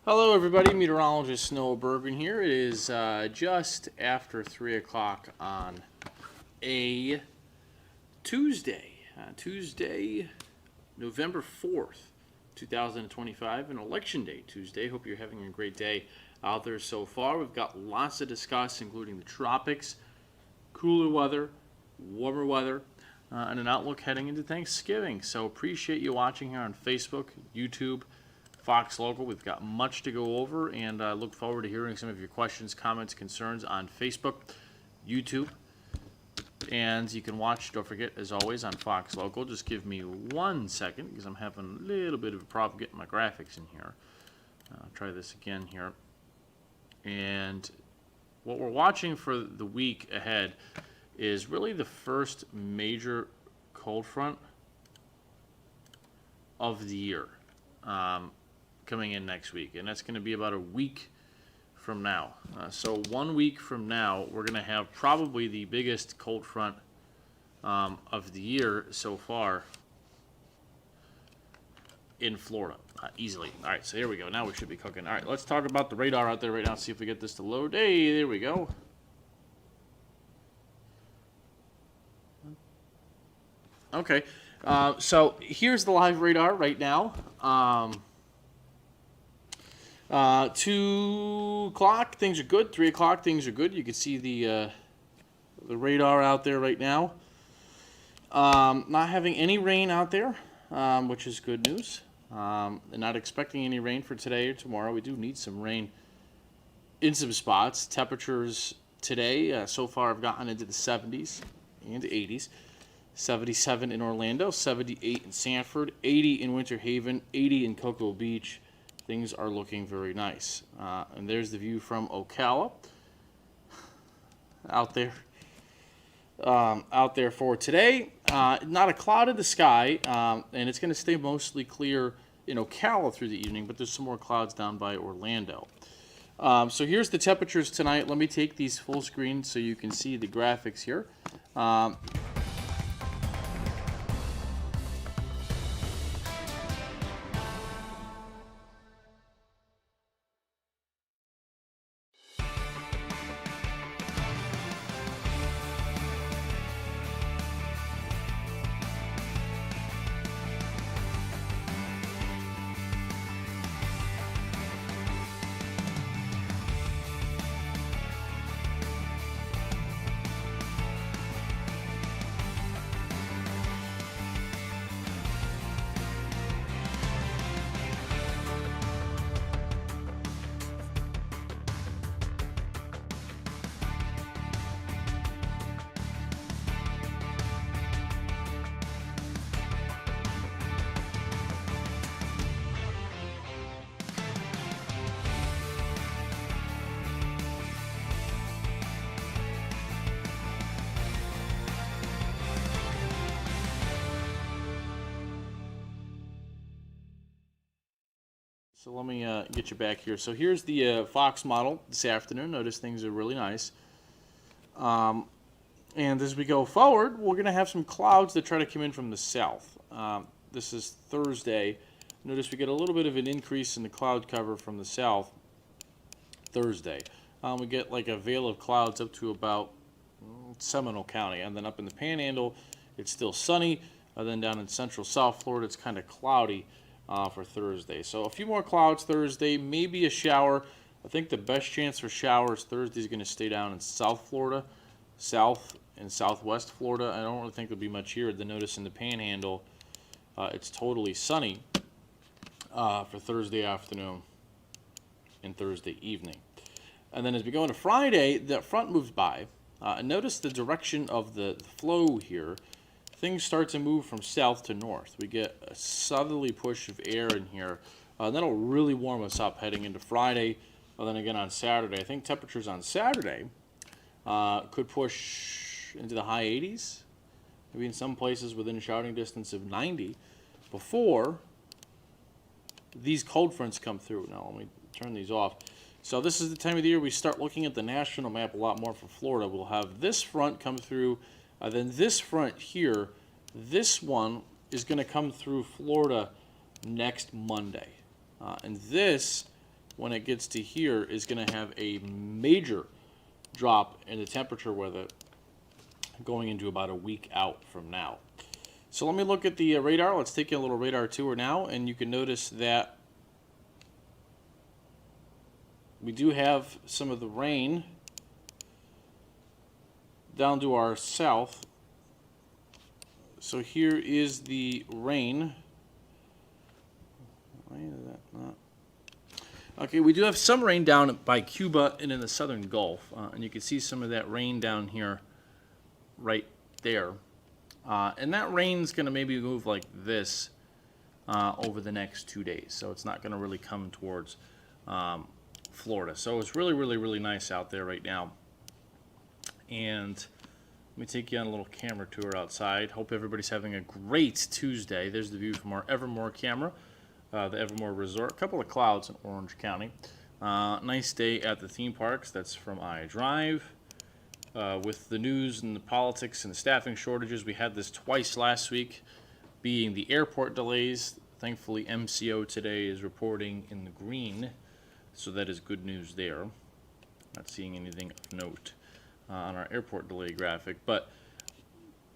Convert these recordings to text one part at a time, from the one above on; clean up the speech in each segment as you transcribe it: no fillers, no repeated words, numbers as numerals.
Hello, everybody. Meteorologist Snow Bourbon here. It is just after 3 o'clock on a Tuesday, November 4th, 2025, an Election Day Tuesday. Hope you're having a great day out there so far. We've got lots to discuss, including the tropics, cooler weather, warmer weather, and an outlook heading into Thanksgiving. So appreciate you watching here on Facebook, YouTube, Fox Local. We've got much to go over, and I look forward to hearing some of your questions, comments, concerns on Facebook, YouTube, and you can watch, don't forget, as always, on Fox Local. Just give me 1 second because I'm having a little bit of a problem getting my graphics in here. I'll try this again here. And what we're watching for the week ahead is really the first major cold front of the year. Coming in next week, and that's going to be about a week from now. So 1 week from now, we're going to have probably the biggest cold front of the year so far in Florida, easily. All right, so here we go. Now we should be cooking. All right, let's talk about the radar out there right now, see if we get this to load. Hey, there we go. Okay, so here's the live radar right now. 2 o'clock, things are good. 3 o'clock, things are good. You can see the radar out there right now. Not having any rain out there, which is good news. Not expecting any rain for today or tomorrow. We do need some rain in some spots. Temperatures today so far have gotten into the 70s and 80s. 77 in Orlando, 78 in Sanford, 80 in Winter Haven, 80 in Cocoa Beach. Things are looking very nice. And there's the view from Ocala out there for today. Not a cloud in the sky, and it's going to stay mostly clear in Ocala through the evening, but there's some more clouds down by Orlando. So here's the temperatures tonight. Let me take these full screen so you can see the graphics here. So let me get you back here. So here's the Fox model this afternoon. Notice things are really nice. And as we go forward, we're going to have some clouds that try to come in from the south. This is Thursday. Notice we get a little bit of an increase in the cloud cover from the south Thursday. We get like a veil of clouds up to about Seminole County. And then up in the Panhandle, it's still sunny. Then down in central South Florida, it's kind of cloudy for Thursday. So a few more clouds Thursday, maybe a shower. I think the best chance for showers Thursday is going to stay down in South Florida, South and Southwest Florida. I don't really think there'll be much here. Then notice in the Panhandle, it's totally sunny for Thursday afternoon and Thursday evening. And then as we go into Friday, that front moves by. And notice the direction of the flow here. Things start to move from south to north. We get a southerly push of air in here. That'll really warm us up heading into Friday. And then again on Saturday. I think temperatures on Saturday could push into the high 80s. Maybe in some places within shouting distance of 90 before these cold fronts come through. Now let me turn these off. So this is the time of the year we start looking at the national map a lot more for Florida. We'll have this front come through. Then this front here, this one is going to come through Florida next Monday. And this when it gets to here, is going to have a major drop in the temperature with it going into about a week out from now. So let me look at the radar. Let's take a little radar tour now, and you can notice that we do have some of the rain down to our south. So here is the rain. Why is that not? Okay, we do have some rain down by Cuba and in the southern Gulf, and you can see some of that rain down here right there. And that rain's going to maybe move like this over the next 2 days, so it's not going to really come towards Florida. So it's really, really, really nice out there right now. And let me take you on a little camera tour outside. Hope everybody's having a great Tuesday. There's the view from our Evermore camera, the Evermore Resort. A couple of clouds in Orange County. Nice day at the theme parks. That's from iDrive. With the news and the politics and the staffing shortages, we had this twice last week, being the airport delays. Thankfully, MCO today is reporting in the green, so that is good news there. Not seeing anything of note on our airport delay graphic, but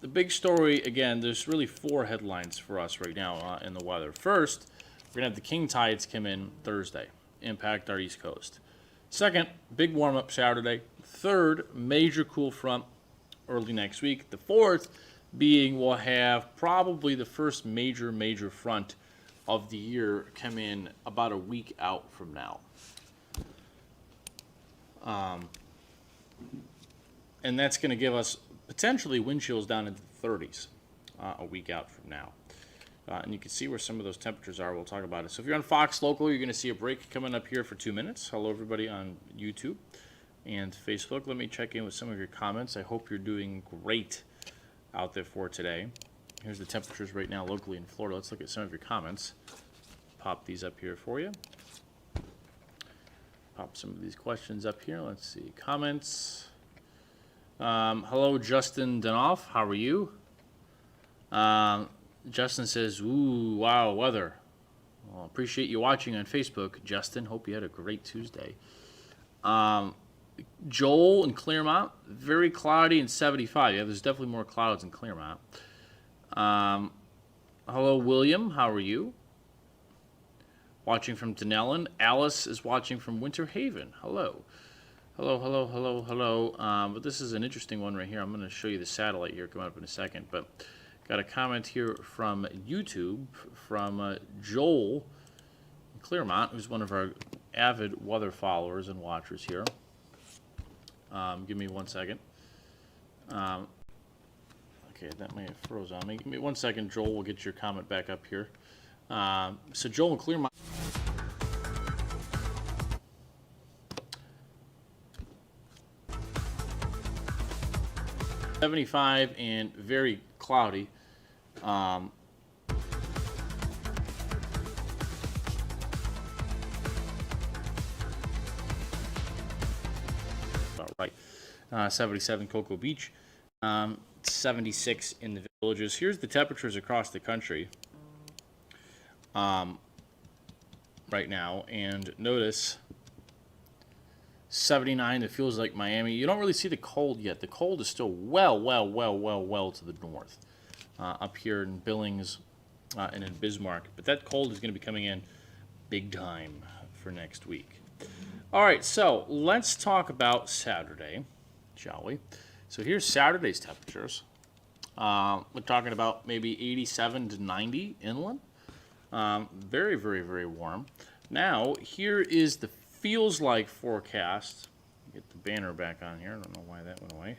the big story, again, there's really 4 headlines for us right now in the weather. First, we're going to have the king tides come in Thursday, impact our East Coast. Second, big warm-up Saturday. Third, major cool front early next week. The fourth being we'll have probably the first major front of the year come in about a week out from now. And that's going to give us potentially wind chills down into the 30s a week out from now. And you can see where some of those temperatures are. We'll talk about it. So if you're on Fox Local, you're going to see a break coming up here for 2 minutes. Hello, everybody on YouTube and Facebook. Let me check in with some of your comments. I hope you're doing great out there for today. Here's the temperatures right now locally in Florida. Let's look at some of your comments. Pop these up here for you. Pop some of these questions up here. Let's see. Comments. Hello, Justin Danoff. How are you? Justin says, ooh, wow, weather. Well, appreciate you watching on Facebook, Justin. Hope you had a great Tuesday. Joel in Claremont, very cloudy and 75. Yeah, there's definitely more clouds in Claremont. Hello, William. How are you? Watching from Denellen. Alice is watching from Winter Haven. Hello. Hello. But this is an interesting one right here. I'm going to show you the satellite here coming up in a second. But got a comment here from YouTube from Joel in Claremont, who's one of our avid weather followers and watchers here. Give me 1 second. Okay, that may have froze on me. Give me 1 second, Joel. We'll get your comment back up here. So Joel in Claremont. .75 and very cloudy. About right. 77 Cocoa Beach. 76 in the villages. Here's the temperatures across the country right now, and notice 79. It feels like Miami. You don't really see the cold yet. The cold is still well to the north, up here in Billings and in Bismarck. But that cold is going to be coming in big time for next week. All right, so let's talk about Saturday, shall we? So here's Saturday's temperatures. We're talking about maybe 87 to 90 inland. Very warm. Now, here is the feels like forecast. Get the banner back on here. I don't know why that went away.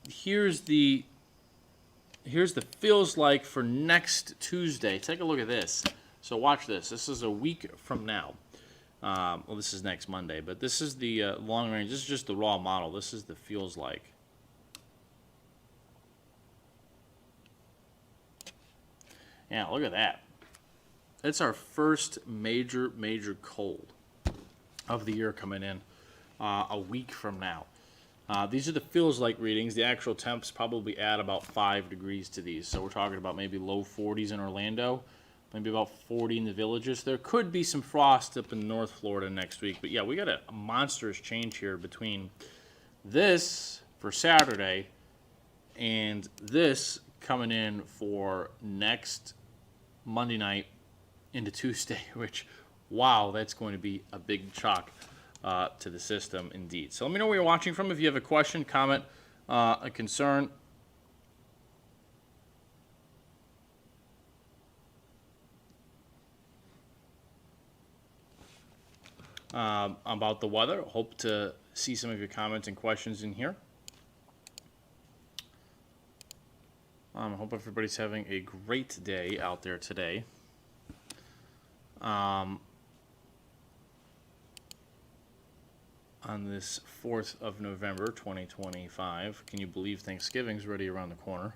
Here's the feels like for next Tuesday. Take a look at this. So watch this. This is a week from now. Well, this is next Monday, but this is the long range. This is just the raw model. This is the feels like. Yeah, look at that. It's our first major cold of the year coming in a week from now. These are the feels like readings. The actual temps probably add about 5 degrees to these. So we're talking about maybe low 40s in Orlando, maybe about 40 in the Villages. There could be some frost up in North Florida next week. But yeah, we got a monstrous change here between this for Saturday and this coming in for next Monday night into Tuesday, which, wow, that's going to be a big shock to the system indeed. So let me know where you're watching from. If you have a question, comment, a concern. About the weather. Hope to see some of your comments and questions in here. I hope everybody's having a great day out there today. On this 4th of November, 2025. Can you believe Thanksgiving's already around the corner?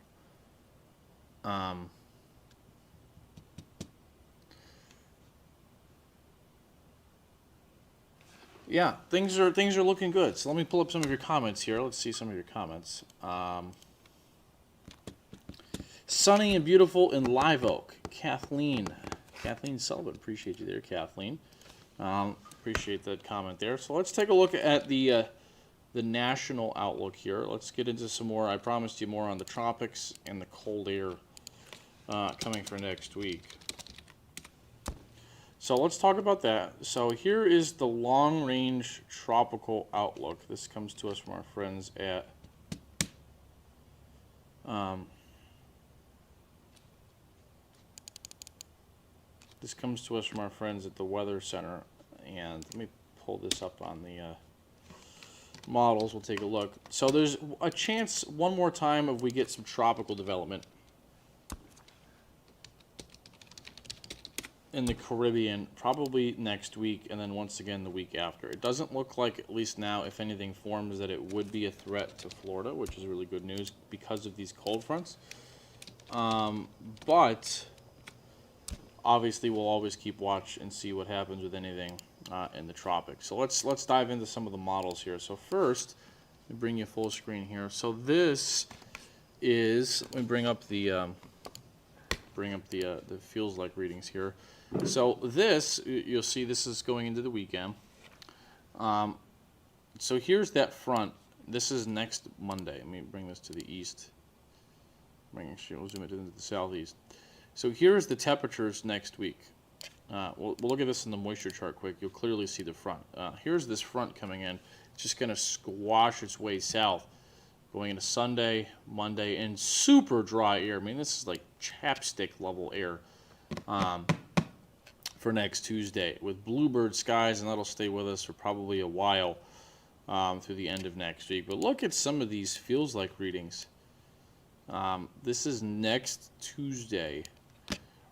Yeah, things are looking good. So let me pull up some of your comments here. Let's see some of your comments. Sunny and beautiful in Live Oak. Kathleen Sullivan. Appreciate you there, Kathleen. Appreciate that comment there. So let's take a look at the national outlook here. Let's get into some more. I promised you more on the tropics and the cold air coming for next week. So let's talk about that. So here is the long-range tropical outlook. This comes to us from our friends at the Weather Center. And let me pull this up on the models. We'll take a look. So there's a chance one more time if we get some tropical development in the Caribbean, probably next week, and then once again the week after. It doesn't look like, at least now, if anything forms, that it would be a threat to Florida, which is really good news because of these cold fronts. But obviously we'll always keep watch and see what happens with anything in the tropics. So let's dive into some of the models here. So first, let me bring you full screen here. So this is, let me bring up the feels like readings here. So this, you'll see this is going into the weekend. So here's that front. This is next Monday. Let me bring this to the east. We'll zoom it into the southeast. So here's the temperatures next week. We'll look at this in the moisture chart quick. You'll clearly see the front. Here's this front coming in. It's just going to squash its way south, going into Sunday, Monday, and super dry air. I mean, this is like chapstick level air for next Tuesday with bluebird skies, and that'll stay with us for probably a while through the end of next week. But look at some of these feels like readings. This is next Tuesday.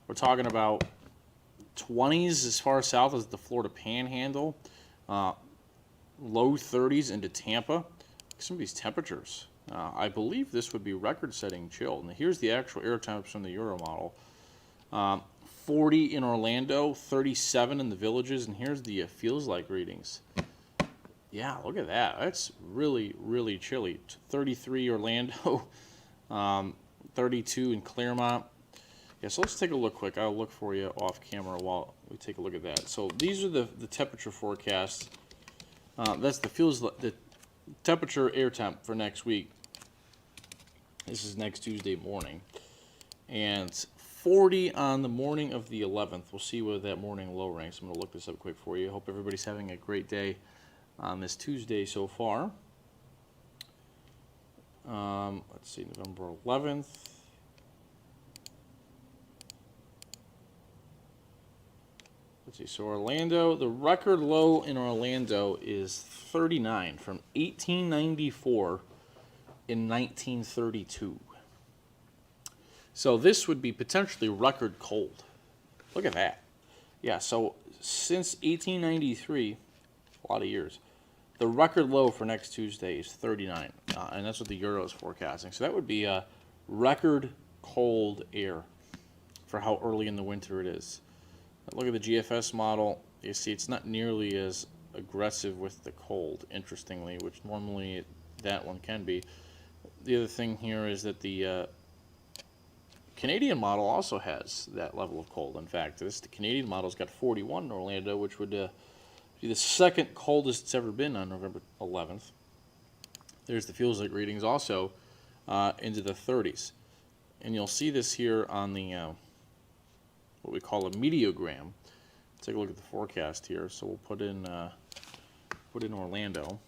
We're talking about 20s as far south as the Florida Panhandle, low 30s into Tampa. Some of these temperatures. I believe this would be record-setting chill. And here's the actual air temps from the Euro model. 40 in Orlando, 37 in the Villages, and here's the feels like readings. Yeah, look at that. That's really, really chilly. 33 Orlando, 32 in Claremont. Yeah, so let's take a look quick. I'll look for you off camera while we take a look at that. So these are the temperature forecasts. That's the temperature air temp for next week. This is next Tuesday morning. And 40 on the morning of the 11th. We'll see where that morning low ranks. I'm going to look this up quick for you. Hope everybody's having a great day on this Tuesday so far. Let's see, November 11th. Let's see, so Orlando, the record low in Orlando is 39 from 1894 in 1932. So this would be potentially record cold. Look at that. Yeah, so since 1893, a lot of years, the record low for next Tuesday is 39, and that's what the Euro is forecasting. So that would be a record cold air for how early in the winter it is. Look at the GFS model. You see it's not nearly as aggressive with the cold, interestingly, which normally that one can be. The other thing here is that the Canadian model also has that level of cold. In fact, the Canadian model's got 41 in Orlando, which would be the second coldest it's ever been on November 11th. There's the feels like readings also into the 30s. And you'll see this here on the what we call a meteogram. Take a look at the forecast here. So we'll put in Orlando.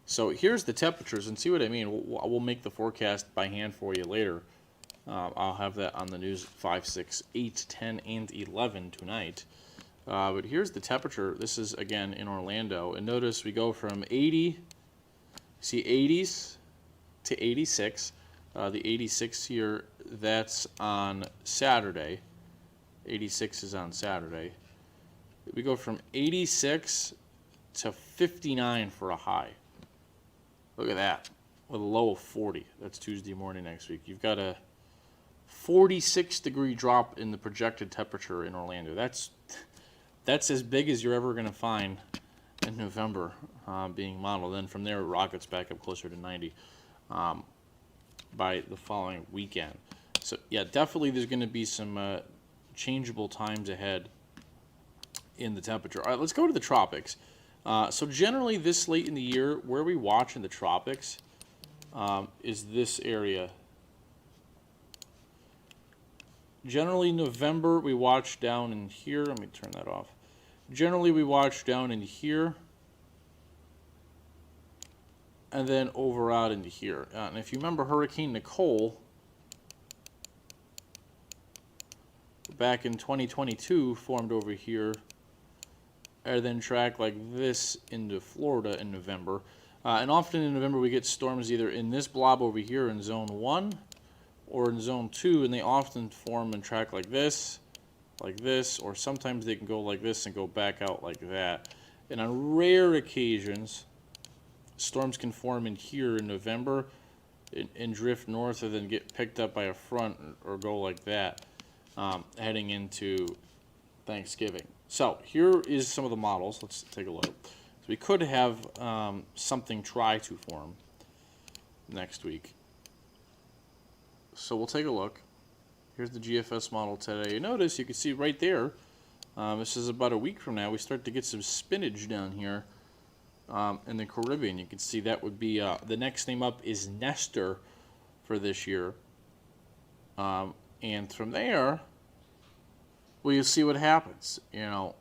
So here's the temperatures, and see what I mean. We'll make the forecast by hand for you later. I'll have that on the news at 5, 6, 8, 10, and 11 tonight. But here's the temperature. This is, again, in Orlando. And notice we go from 80, see 80s to 86. The 86 here, that's on Saturday. 86 is on Saturday. We go from 86 to 59 for a high. Look at that, with a low of 40. That's Tuesday morning next week. You've got a 46-degree drop in the projected temperature in Orlando. That's as big as you're ever going to find in November being modeled. Then from there, it rockets back up closer to 90 by the following weekend. So yeah, definitely there's going to be some changeable times ahead in the temperature. All right, let's go to the tropics. So generally this late in the year, where we watch in the tropics is this area. Generally November we watch down in here. Let me turn that off. Generally we watch down in here and then over out into here. And if you remember Hurricane Nicole back in 2022 formed over here, and then track like this into Florida in November. And often in November we get storms either in this blob over here in zone 1 or in zone 2, and they often form and track like this, or sometimes they can go like this and go back out like that. And on rare occasions, storms can form in here in November and drift north and then get picked up by a front or go like that heading into Thanksgiving. So here is some of the models. Let's take a look. So we could have something try to form next week. So we'll take a look. Here's the GFS model today. You notice, you can see right there, this is about a week from now, we start to get some spinach down here in the Caribbean. You can see that would be, the next name up is Nestor for this year. And from there, well, you'll see what happens. You know,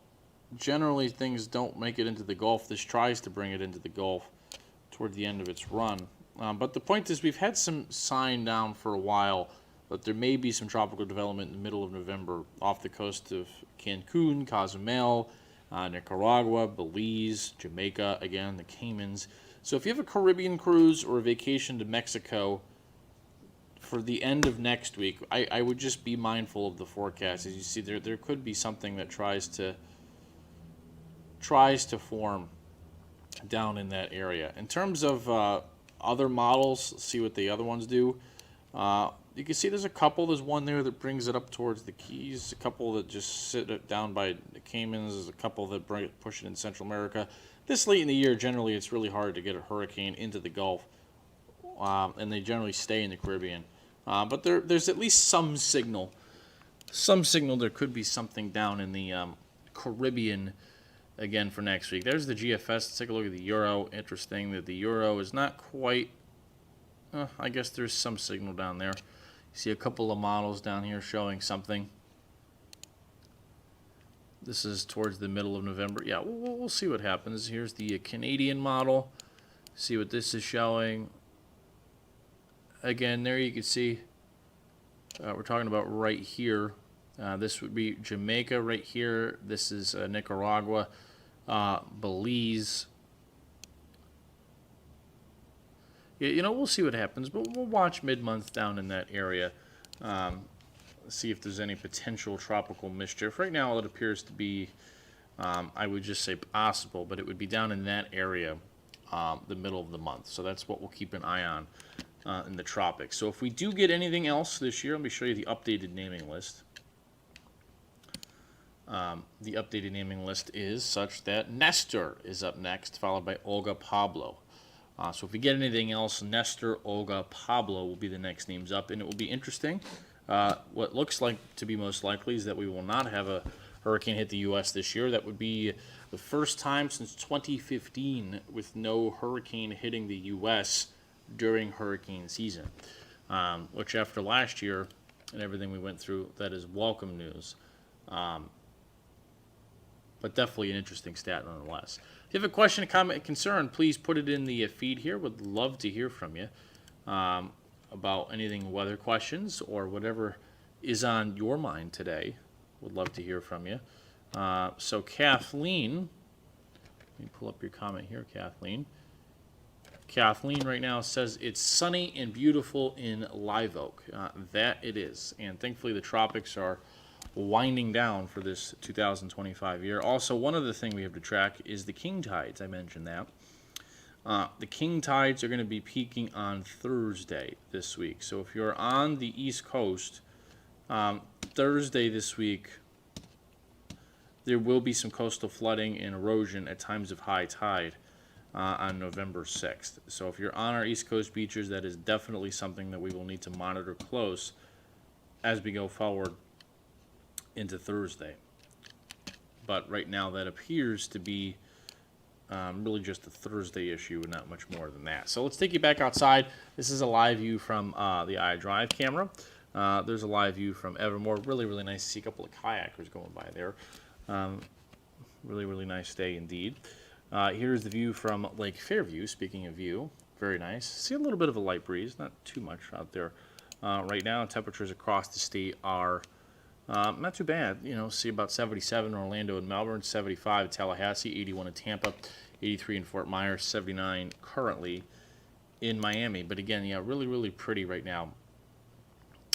generally things don't make it into the Gulf. This tries to bring it into the Gulf toward the end of its run. But the point is, we've had some sign down for a while, but there may be some tropical development in the middle of November off the coast of Cancun, Cozumel, Nicaragua, Belize, Jamaica, again, the Caymans. So if you have a Caribbean cruise or a vacation to Mexico for the end of next week, I would just be mindful of the forecast. As you see, there could be something that tries to form down in that area. In terms of other models, let's see what the other ones do. You can see there's a couple. There's one there that brings it up towards the Keys. A couple that just sit it down by the Caymans. There's a couple that push it in Central America. This late in the year, generally, it's really hard to get a hurricane into the Gulf, and they generally stay in the Caribbean. But there's at least some signal. There could be something down in the Caribbean again for next week. There's the GFS. Let's take a look at the Euro. Interesting that the Euro is not quite, I guess there's some signal down there. You see a couple of models down here showing something. This is towards the middle of November. Yeah, we'll see what happens. Here's the Canadian model. See what this is showing. Again, there you can see we're talking about right here. This would be Jamaica right here. This is Nicaragua, Belize. You know, we'll see what happens, but we'll watch mid-month down in that area. See if there's any potential tropical mischief. Right now, it appears to be, I would just say possible, but it would be down in that area, the middle of the month. So that's what we'll keep an eye on in the tropics. So if we do get anything else this year, let me show you the updated naming list. The updated naming list is such that Nestor is up next, followed by Olga Pablo. So if we get anything else, Nestor, Olga, Pablo will be the next names up, and it will be interesting. What looks like to be most likely is that we will not have a hurricane hit the U.S. this year. That would be the first time since 2015 with no hurricane hitting the U.S. during hurricane season, which after last year and everything we went through, that is welcome news. But definitely an interesting stat nonetheless. If you have a question, a comment, a concern, please put it in the feed here. Would love to hear from you about anything, weather questions or whatever is on your mind today. Would love to hear from you. So Kathleen, let me pull up your comment here, Kathleen. Kathleen right now says it's sunny and beautiful in Live Oak. That it is. And thankfully the tropics are winding down for this 2025 year. Also, one other thing we have to track is the king tides. I mentioned that. The king tides are going to be peaking on Thursday this week. So if you're on the East Coast, Thursday this week, there will be some coastal flooding and erosion at times of high tide on November 6th. So if you're on our East Coast beaches, that is definitely something that we will need to monitor close as we go forward into Thursday. But right now that appears to be really just a Thursday issue and not much more than that. So let's take you back outside. This is a live view from the iDrive camera. There's a live view from Evermore. Really, really nice to see a couple of kayakers going by there. Really, really nice day indeed. Here's the view from Lake Fairview. Speaking of view, very nice. See a little bit of a light breeze, not too much out there. Right now, temperatures across the state are not too bad. You know, see about 77 in Orlando and Melbourne, 75 in Tallahassee, 81 in Tampa, 83 in Fort Myers, 79 currently in Miami. But again, yeah, really, really pretty right now.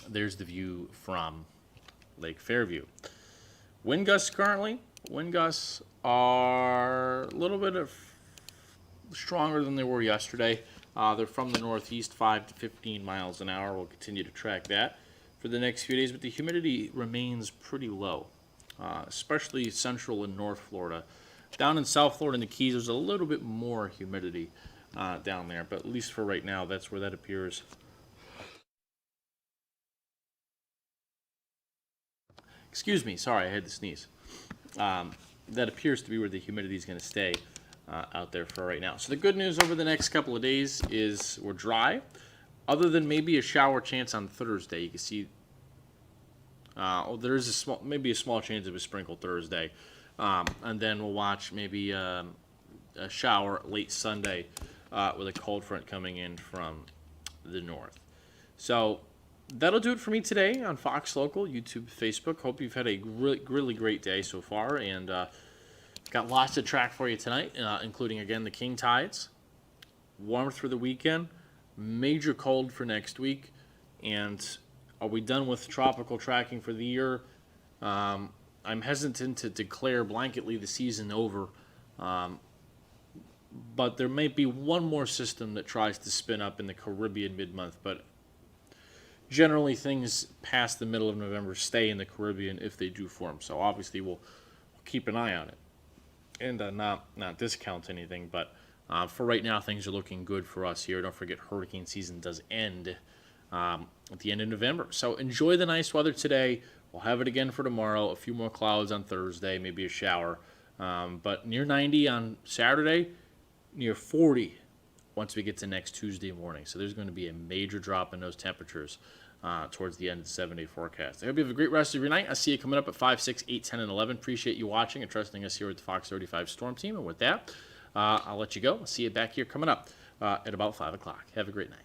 There's the view from Lake Fairview. Wind gusts currently. Wind gusts are a little bit stronger than they were yesterday. They're from the northeast, 5 to 15 miles an hour. We'll continue to track that for the next few days, but the humidity remains pretty low, especially central and north Florida. Down in South Florida and the Keys, there's a little bit more humidity down there, but at least for right now, that's where that appears. Excuse me, sorry, I had to sneeze. That appears to be where the humidity is going to stay out there for right now. So the good news over the next couple of days is we're dry. Other than maybe a shower chance on Thursday, you can see there is maybe a small chance of a sprinkle Thursday, and then we'll watch maybe a shower late Sunday with a cold front coming in from the north. So that'll do it for me today on Fox Local, YouTube, Facebook. Hope you've had a really great day so far, and got lots to track for you tonight, including again the king tides, warm through the weekend. Major cold for next week, and are we done with tropical tracking for the year? I'm hesitant to declare blanketly the season over, but there may be one more system that tries to spin up in the Caribbean mid-month, but generally things past the middle of November stay in the Caribbean if they do form, so obviously we'll keep an eye on it and not discount anything, but for right now, things are looking good for us here. Don't forget, hurricane season does end at the end of November. So enjoy the nice weather today. We'll have it again for tomorrow. A few more clouds on Thursday, maybe a shower. But near 90 on Saturday, near 40 once we get to next Tuesday morning. So there's going to be a major drop in those temperatures towards the end of the 7-day forecast. I hope you have a great rest of your night. I'll see you coming up at 5, 6, 8, 10, and 11. Appreciate you watching and trusting us here at the Fox 35 Storm Team. And with that, I'll let you go. I'll see you back here coming up at about 5 o'clock. Have a great night.